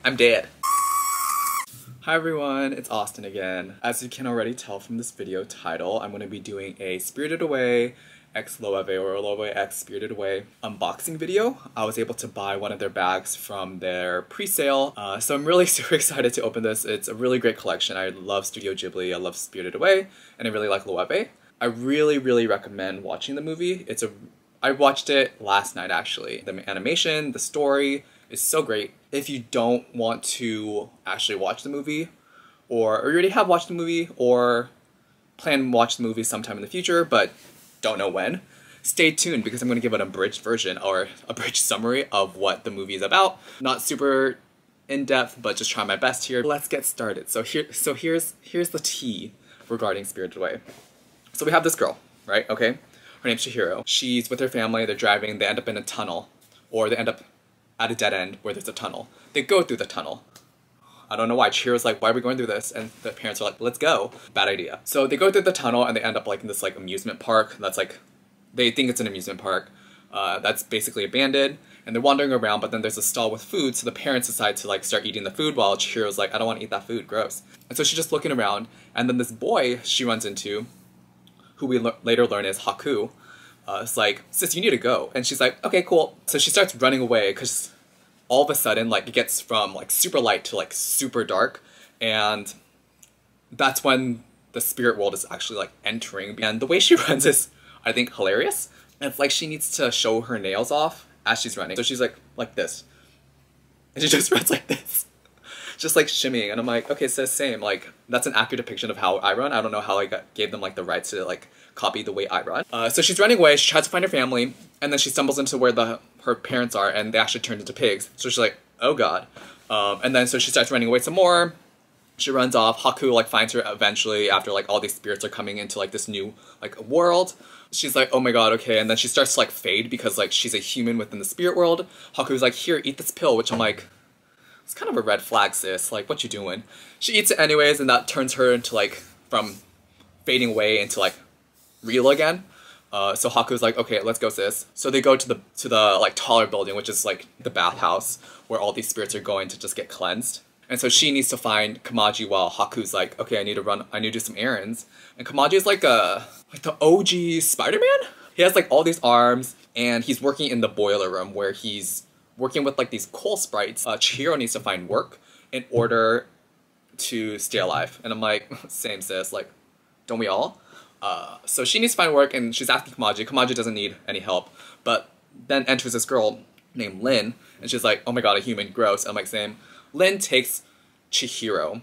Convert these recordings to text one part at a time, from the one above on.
I'm dead. Hi everyone, it's Austin again. As you can already tell from this video title, I'm going to be doing a Spirited Away x loewe or loewe x Spirited Away unboxing video. I was able to buy one of their bags from their pre-sale, so I'm really super excited to open this. It's a really great collection. I love Studio Ghibli, I love Spirited Away, and I really like loewe. I really recommend watching the movie. I watched it last night actually. The animation, the story is so great. If you don't want to actually watch the movie, or you already have watched the movie, or plan to watch the movie sometime in the future, but don't know when, stay tuned because I'm going to give an abridged version or abridged summary of what the movie is about. Not super in-depth, but just trying my best here. Let's get started. So here's the tea regarding Spirited Away. So we have this girl, right? Okay, her name's Chihiro. She's with her family. They're driving. They end up in a tunnel, or they end up at a dead end where there's a tunnel. They go through the tunnel. I don't know why. Chihiro's like, why are we going through this? And the parents are like, let's go. Bad idea. So they go through the tunnel and they end up like in this like amusement park. That's like, they think it's an amusement park. That's basically abandoned. And they're wandering around, but then there's a stall with food. So the parents decide to like start eating the food while Chihiro's like, I don't want to eat that food, gross. And so she's just looking around. And then this boy she runs into, who we later learn is Haku, it's like, sis, you need to go. And she's like, okay, cool. So she starts running away because all of a sudden, like, it gets from like super light to like super dark. And that's when the spirit world is actually like entering. And the way she runs is, I think, hilarious. And it's like she needs to show her nails off as she's running. So she's like this. And she just runs like this. Just like shimmying. And I'm like, okay, sis, same. Like, that's an accurate depiction of how I run. I don't know how I gave them like the rights to like copy the way I run. So she's running away, she tries to find her family, and then she stumbles into where her parents are, and they actually turned into pigs. So she's like, oh god. And then so she starts running away some more. She runs off. Haku like finds her eventually after like all these spirits are coming into like this new like world. She's like, oh my god, okay. And then she starts to like fade because like she's a human within the spirit world. Haku's like, here, eat this pill, which I'm like, it's kind of a red flag, sis. Like, what you doing? She eats it anyways, and that turns her into like, from fading away into like real again. So Haku's like, okay, let's go, sis. So they go to the like taller building, which is like the bathhouse where all these spirits are going to just get cleansed. And so she needs to find Kamaji while Haku's like, okay, I need to do some errands. And Kamaji is like the OG Spider-Man. He has like all these arms, and he's working in the boiler room where he's working with like these coal sprites. Chihiro needs to find work in order to stay alive. And I'm like, same, sis, like, don't we all? So she needs to find work, and she's asking Kamaji. Kamaji doesn't need any help, but then enters this girl named Lin, and she's like, oh my god, a human, gross. I'm like, same. Lin takes Chihiro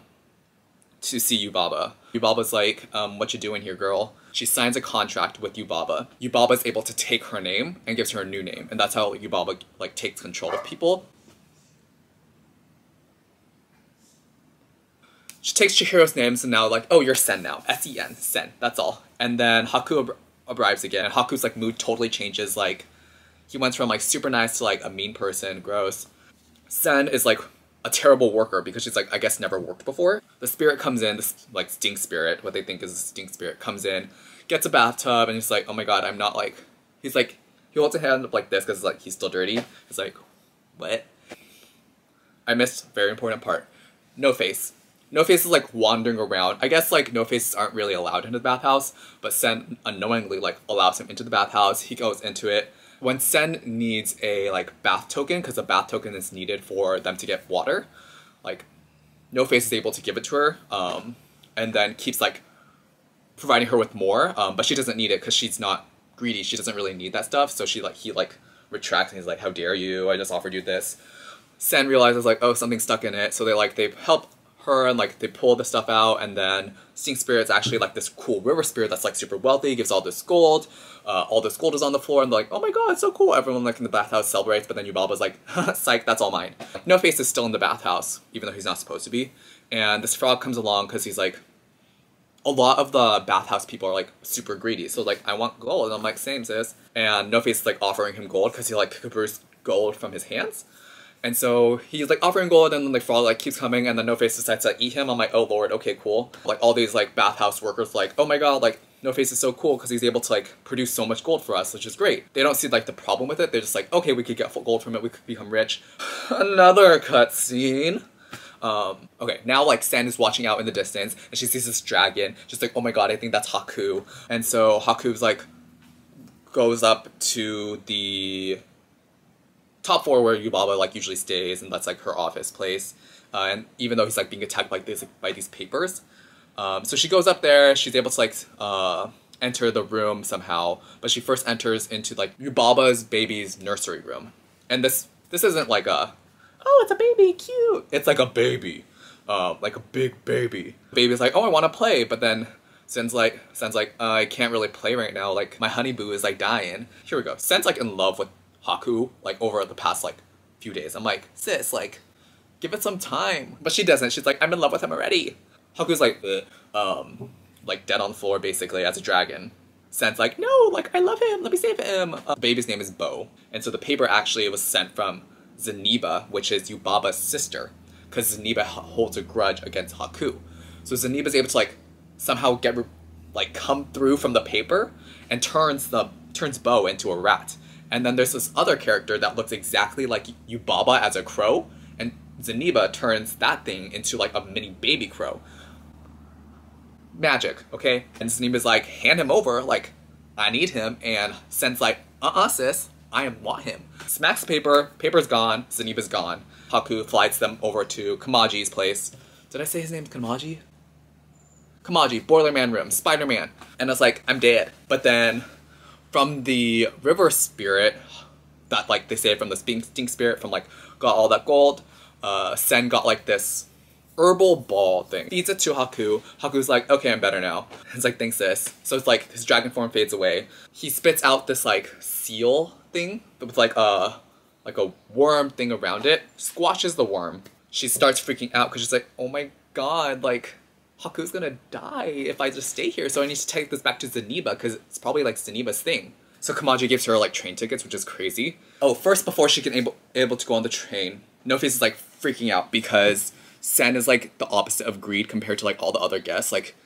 to see Yubaba. Yubaba's like, what you doing here, girl? She signs a contract with Yubaba. Yubaba's able to take her name and gives her a new name, and that's how Yubaba like takes control of people. She takes Chihiro's name, so now like, oh, you're Sen now. S-E-N, Sen, that's all. And then Haku arrives again, and Haku's like mood totally changes. Like, he went from like super nice to like a mean person, gross. Sen is like a terrible worker because she's like, I guess, never worked before. The spirit comes in, this like stink spirit, what they think is a stink spirit, comes in, gets a bathtub, and he's like, oh my god, I'm not like, he's like, he holds a hand up like this because like he's still dirty. He's like, what? I missed a very important part. No face. No Face is like wandering around. I guess like No Faces aren't really allowed into the bathhouse, but Sen unknowingly like allows him into the bathhouse. He goes into it. When Sen needs a like bath token, because a bath token is needed for them to get water, like No Face is able to give it to her, and then keeps like providing her with more, but she doesn't need it because she's not greedy. She doesn't really need that stuff, so he retracts and he's like, how dare you, I just offered you this. Sen realizes like, oh, something's stuck in it, so they help her, and like they pull the stuff out, and then Stink Spirit's actually like this cool river spirit that's like super wealthy, gives all this gold. All this gold is on the floor, and they're like, oh my god, it's so cool. Everyone like in the bathhouse celebrates, but then Yubaba's like, psych, that's all mine. No Face is still in the bathhouse, even though he's not supposed to be. And this frog comes along because he's like, a lot of the bathhouse people are like super greedy, so like, I want gold, and I'm like, same, sis. And No Face is like offering him gold because he like could produce gold from his hands. And so he's like offering gold, and then the frog like keeps coming, and then No Face decides to eat him. I'm like, oh lord, okay, cool. Like all these like bathhouse workers like, oh my god, like No Face is so cool because he's able to like produce so much gold for us, which is great. They don't see like the problem with it. They're just like, okay, we could get gold from it, we could become rich. Another cutscene. Okay, now like Sen is watching out in the distance and she sees this dragon. She's like, oh my god, I think that's Haku. And so Haku's like goes up to the top floor where Yubaba like usually stays, and that's like her office place. And even though he's like being attacked by these papers, so she goes up there. She's able to like enter the room somehow, but she first enters into like Yubaba's baby's nursery room. And this isn't like a, oh, it's a baby, cute. It's like a baby, like a big baby. The baby's like, oh, I want to play, but then Sen's like, I can't really play right now. Like my honey boo is like dying. Here we go. Sen's like in love with Haku like over the past like few days. I'm like, sis, like give it some time. But she doesn't. She's like, I'm in love with him already. Haku's like dead on the floor basically as a dragon. Sen's like, no, like I love him, let me save him. The baby's name is Bo, and so the paper actually was sent from Zeniba, which is Yubaba's sister, because Zeniba holds a grudge against Haku. So Zeniba's able to like somehow come through from the paper and turns Bo into a rat. And then there's this other character that looks exactly like Yubaba as a crow, and Zeniba turns that thing into like a mini baby crow. Magic, okay? And Zeniba's like, hand him over, like, I need him, and Sen's like, sis, I want him. Smacks the paper, paper's gone, Zeniba's gone. Haku flights them over to Kamaji's place. Did I say his name's Kamaji? Kamaji, Boilerman room, Spider-Man. And it's like, I'm dead. But then, from the river spirit, that like they say from the stink spirit, from like, got all that gold, Sen got like this herbal ball thing. Feeds it to Haku. Haku's like, okay, I'm better now. It's like, thanks sis. So it's like his dragon form fades away. He spits out this like seal thing with like a worm thing around it. Squashes the worm. She starts freaking out because she's like, oh my god, like Haku's gonna die if I just stay here. So I need to take this back to Zeniba because it's probably like Zeniba's thing. So Kamaji gives her like train tickets, which is crazy. Oh, first before she can able to go on the train, No Face is like freaking out because Sen is like the opposite of greed compared to like all the other guests. Like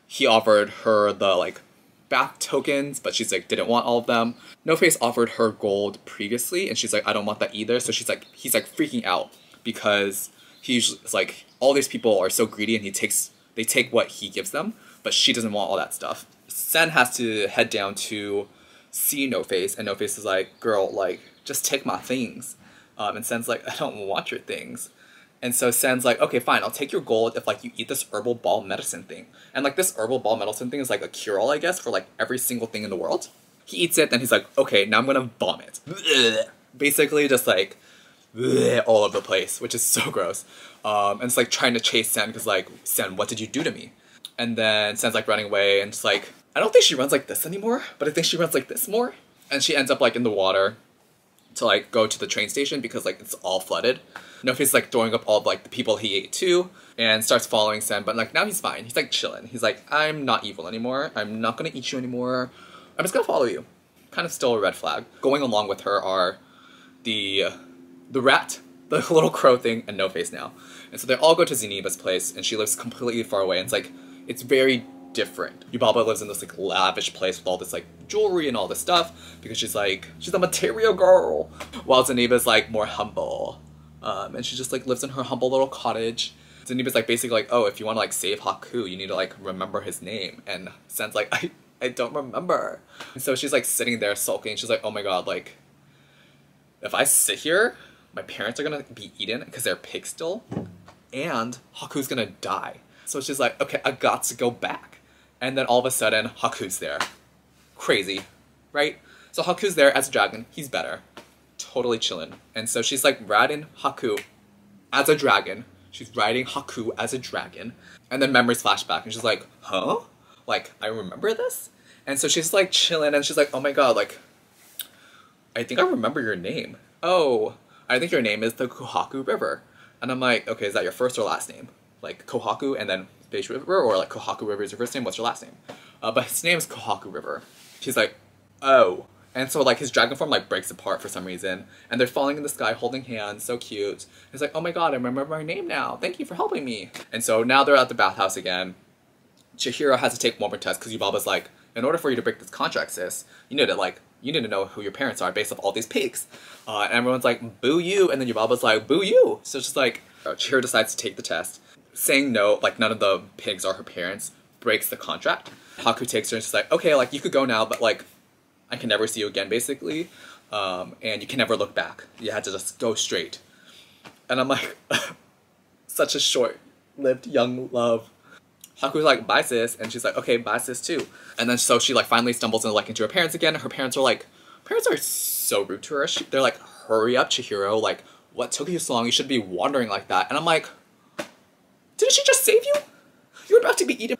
he offered her the like bath tokens, but she's like didn't want all of them. No Face offered her gold previously, and she's like, I don't want that either. So he's like freaking out because he's like, all these people are so greedy, and they take what he gives them, but she doesn't want all that stuff. Sen has to head down to see No Face, and No Face is like, girl, like just take my things. And Sen's like, I don't want your things. And so Sen's like, okay, fine, I'll take your gold if like you eat this herbal ball medicine thing. And like this herbal ball medicine thing is like a cure-all, I guess, for like every single thing in the world. He eats it, then he's like, okay, now I'm gonna vomit. Basically just like all over the place, which is so gross. And it's like trying to chase Sen because like, Sen, what did you do to me? And then Sen's like running away, and just like, I don't think she runs like this anymore, but I think she runs like this more. And she ends up like in the water to like go to the train station because like it's all flooded. No Face is like throwing up all of like the people he ate too, and starts following Sen, but like now he's fine. He's like chilling. He's like, I'm not evil anymore. I'm not gonna eat you anymore. I'm just gonna follow you. Kind of still a red flag. Going along with her are the rat, the little crow thing, and No Face now. And so they all go to Zeniba's place, and she lives completely far away. And it's like, it's very different. Yubaba lives in this like lavish place with all this like jewelry and all this stuff because she's a material girl, while Zeniba's like more humble. And she just like lives in her humble little cottage. Zeniba's like basically like, oh, if you want to like save Haku, you need to like remember his name. And Sen's like, I don't remember. And so she's like sitting there sulking. She's like, oh my god, like if I sit here, my parents are gonna be eaten because they're pigs still, and Haku's gonna die. So she's like, okay, I got to go back. And then all of a sudden, Haku's there. Crazy, right? So Haku's there as a dragon. He's better. Totally chillin'. And so she's like riding Haku as a dragon. She's riding Haku as a dragon. And then memories flash back, and she's like, huh? Like, I remember this? And so she's like chilling, and she's like, oh my god, like, I think I remember your name. Oh, I think your name is the Kohaku River. And I'm like, okay, is that your first or last name? Like Kohaku and then Beige River, or like Kohaku River is your first name, what's your last name? But his name is Kohaku River. She's like, oh. And so like his dragon form like breaks apart for some reason, and they're falling in the sky holding hands, so cute. He's like, oh my god, I remember my name now. Thank you for helping me. And so now they're at the bathhouse again. Chihiro has to take one more test because Yubaba's like, in order for you to break this contract, sis, you need to know who your parents are based off all these pigs. And everyone's like, boo you, and then Yubaba's like, boo you. So it's just like, Chihiro decides to take the test. Saying no, like none of the pigs are her parents, breaks the contract. Haku takes her and she's like, okay, like you could go now, but like I can never see you again basically. And you can never look back. You had to just go straight. And I'm like, such a short-lived young love. Haku's like, bye sis, and she's like, okay, bye sis too. And then so she like finally stumbles into her parents again. Her parents are so rude to her. They're like, hurry up, Chihiro, like, what took you so long? You should be wandering like that. And I'm like, didn't she just save you? You were about to be eaten.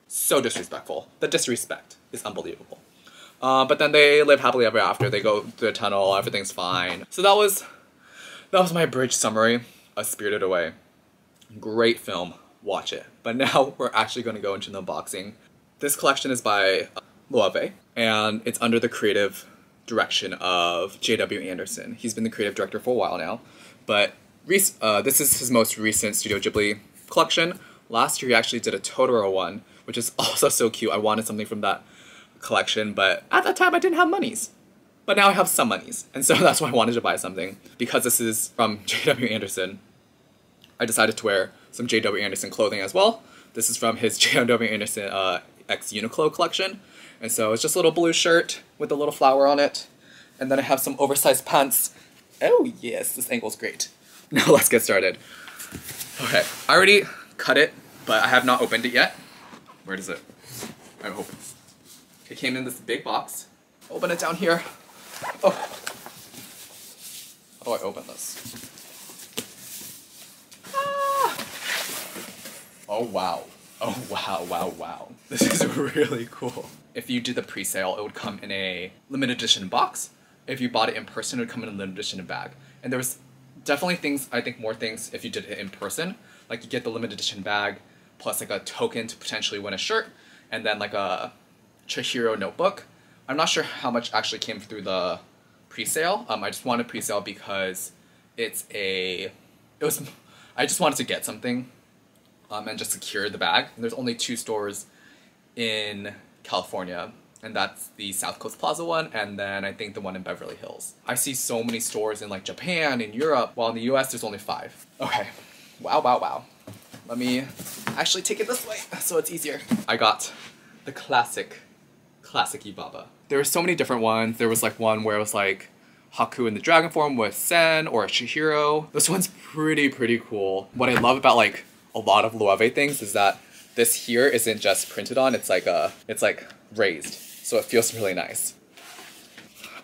So disrespectful. The disrespect is unbelievable. But then they live happily ever after. They go through the tunnel, everything's fine. So that was my abridged summary of Spirited Away. Great film, watch it. But now we're actually going to go into the unboxing. This collection is by Loewe, and it's under the creative direction of J.W. Anderson. He's been the creative director for a while now, but this is his most recent Studio Ghibli collection. Last year he actually did a Totoro one, which is also so cute. I wanted something from that collection, but at that time I didn't have monies. But now I have some monies, and so that's why I wanted to buy something. Because this is from J.W. Anderson, I decided to wear some J.W. Anderson clothing as well. This is from his J.W. Anderson X Uniqlo collection. And so it's just a little blue shirt with a little flower on it. And then I have some oversized pants. Oh yes, this angle's great. Now let's get started. Okay, I already cut it, but I have not opened it yet. Where does it? I hope. It came in this big box. Open it down here. Oh. How do I open this? Ah. Oh wow. Oh wow, wow, wow. This is really cool. If you did the pre-sale, it would come in a limited edition box. If you bought it in person, it would come in a limited edition bag. And there was definitely things, I think more things if you did it in person. Like you get the limited edition bag, plus like a token to potentially win a shirt, and then like a Chihiro notebook. I'm not sure how much actually came through the pre-sale. I just wanted pre-sale because I just wanted to get something and just secure the bag. And there's only 2 stores in California, and that's the South Coast Plaza one, and then I think the one in Beverly Hills. I see so many stores in like Japan and Europe, while in the US there's only 5. Okay, wow, wow, wow. Let me actually take it this way so it's easier. I got the classic Yubaba. There were so many different ones. There was like one where it was like Haku in the dragon form with Sen or a Chihiro. This one's pretty cool. What I love about like a lot of Loewe things is that this here isn't just printed on, it's like raised. So it feels really nice.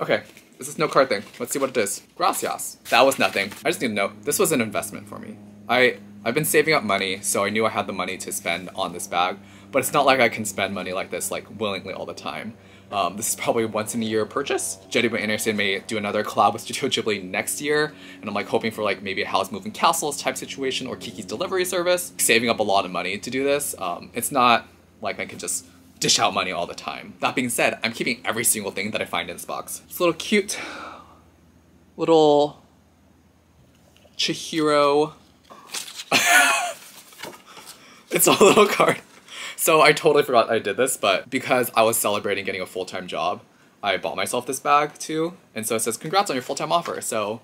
Okay, this is no card thing. Let's see what it is. Gracias. That was nothing. I just need to know, this was an investment for me. I've been saving up money, so I knew I had the money to spend on this bag, but it's not like I can spend money like this like willingly all the time. This is probably once in a year purchase. J.W. Anderson may do another collab with Studio Ghibli next year, and I'm like hoping for like maybe a Howl's Moving Castles type situation or Kiki's Delivery Service. Saving up a lot of money to do this. It's not like I can just dish out money all the time. That being said, I'm keeping every single thing that I find in this box. It's a little cute, little Chihiro. It's a little card. So I totally forgot I did this, but because I was celebrating getting a full-time job, I bought myself this bag too. And so it says, congrats on your full-time offer. So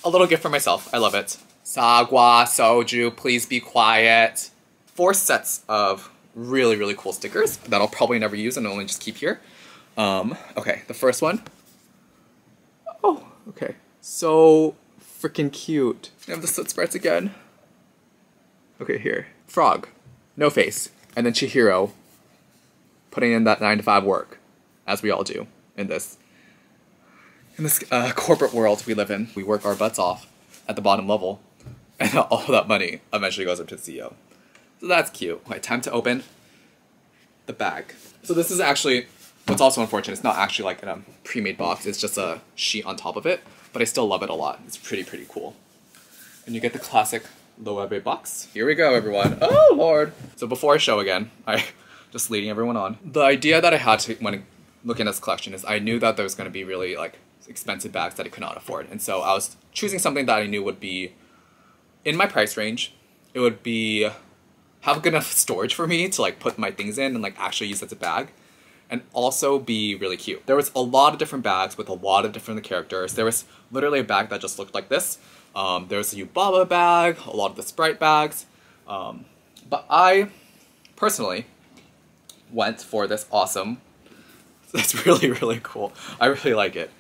a little gift for myself. I love it. Sagwa, soju, please be quiet. 4 sets of really cool stickers that I'll probably never use and only just keep here. Okay, the first one. Oh, okay. So freaking cute. I have the soot spreads again. Okay, here. Frog. No face. And then Chihiro putting in that 9-to-5 work, as we all do in this corporate world we live in. We work our butts off at the bottom level, and all that money eventually goes up to the CEO. So that's cute. Okay, time to open the bag. So this is actually, what's also unfortunate, it's not actually like in a pre-made box, it's just a sheet on top of it, but I still love it a lot. It's pretty cool. And you get the classic Loewe box. Here we go, everyone. Oh, Lord. So before I show again, just leading everyone on. The idea that I had to, when looking at this collection, is I knew that there was going to be really like expensive bags that I could not afford. And so I was choosing something that I knew would be in my price range. It would be, have good enough storage for me to like put my things in and like actually use it as a bag. And also be really cute. There was a lot of different bags with a lot of different characters. There was literally a bag that just looked like this, There's a Yubaba bag, a lot of the Sprite bags, but I personally went for this awesome, it's really, really cool. I really like it.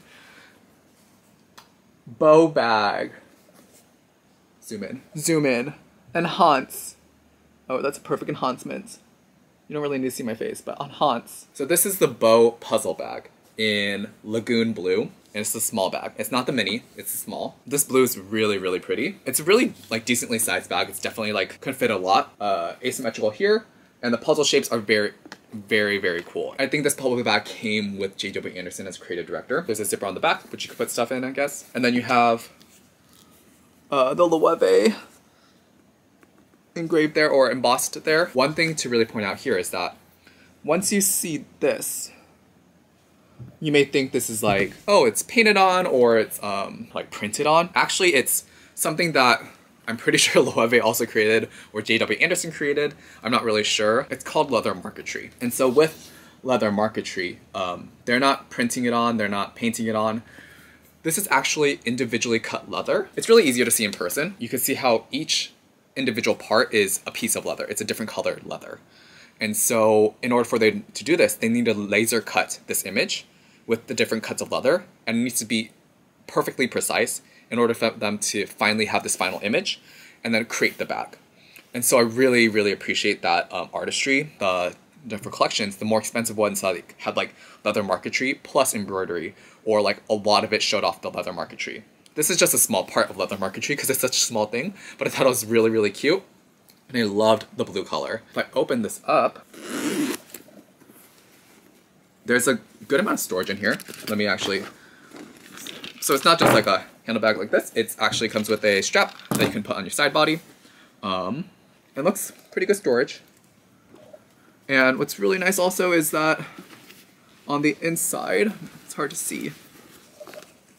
Bow bag. Zoom in. Enhance. Oh, that's a perfect enhancement. You don't really need to see my face, but enhance. So this is the bow puzzle bag in Lagoon Blue, and it's the small bag. It's not the mini, it's the small. This blue is really, really pretty. It's a really like decently sized bag. It's definitely like could fit a lot. Asymmetrical here, and the puzzle shapes are very, very, very cool. I think this puzzle bag came with J.W. Anderson as creative director. There's a zipper on the back, which you can put stuff in, I guess. And then you have the loewe engraved there or embossed there. One thing to really point out here is that once you see this, you may think this is like, oh, it's painted on or it's like printed on. Actually, it's something that I'm pretty sure loewe also created or J.W. Anderson created. I'm not really sure. It's called leather marquetry. And so with leather marquetry, they're not printing it on, they're not painting it on. This is actually individually cut leather. It's really easier to see in person. You can see how each individual part is a piece of leather. It's a different colored leather. And so in order for them to do this, they need to laser cut this image with the different cuts of leather, and it needs to be perfectly precise in order for them to finally have this final image and then create the bag. And so I really, really appreciate that artistry. The different collections, the more expensive ones had like leather marquetry plus embroidery, or like a lot of it showed off the leather marquetry. This is just a small part of leather marquetry because it's such a small thing, but I thought it was really, really cute. And I loved the blue color. If I open this up, there's a good amount of storage in here. Let me actually, so it's not just like a handlebag like this, it actually comes with a strap that you can put on your side body. It looks pretty good storage. And what's really nice also is that on the inside, it's hard to see,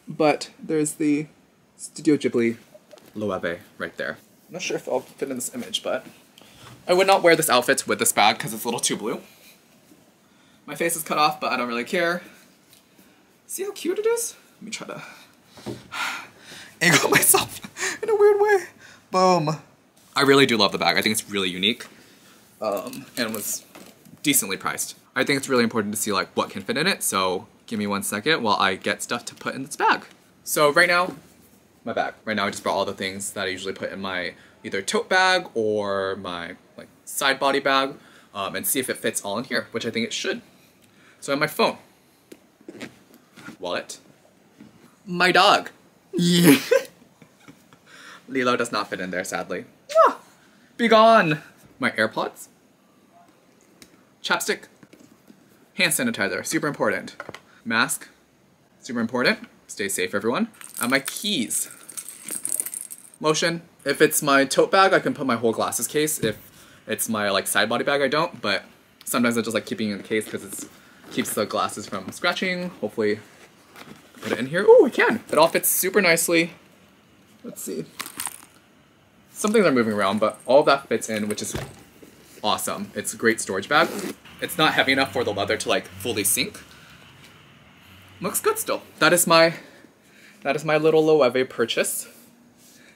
but there's the Studio Ghibli loewe right there. I'm not sure if I'll fit in this image, but I would not wear this outfit with this bag because it's a little too blue. My face is cut off, but I don't really care. See how cute it is? Let me try to angle myself in a weird way. Boom. I really do love the bag. I think it's really unique, and was decently priced. I think it's really important to see like what can fit in it, so give me 1 second while I get stuff to put in this bag. So right now, my bag. Right now I just brought all the things that I usually put in my either tote bag or my like side body bag, and see if it fits all in here, which I think it should. So I have my phone, wallet, my dog. Yeah. Lilo does not fit in there, sadly. Ah, be gone. My AirPods, chapstick, hand sanitizer, super important. Mask, super important. Stay safe, everyone. My keys. Lotion. If it's my tote bag, I can put my whole glasses case. If it's my like side body bag, I don't, but sometimes I just like keeping it in the case because it keeps the glasses from scratching. Hopefully put it in here. Oh, we can. It all fits super nicely. Let's see. Some things are moving around, but all of that fits in, which is awesome. It's a great storage bag. It's not heavy enough for the leather to like fully sink. Looks good still. That is my little loewe purchase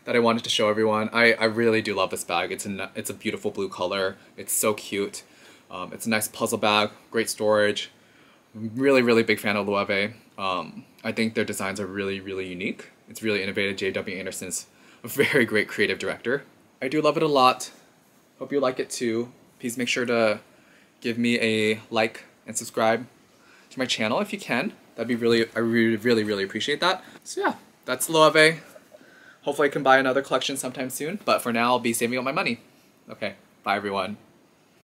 that I wanted to show everyone. I really do love this bag. It's a beautiful blue color. It's so cute. It's a nice puzzle bag, great storage. I'm really, really big fan of loewe. I think their designs are really, really unique. It's really innovative. J.W. Anderson's a very great creative director. I do love it a lot. Hope you like it too. Please make sure to give me a like and subscribe to my channel if you can. That'd be really, I really, really appreciate that. So yeah, that's loewe. Hopefully I can buy another collection sometime soon, but for now I'll be saving up my money. Okay, bye everyone.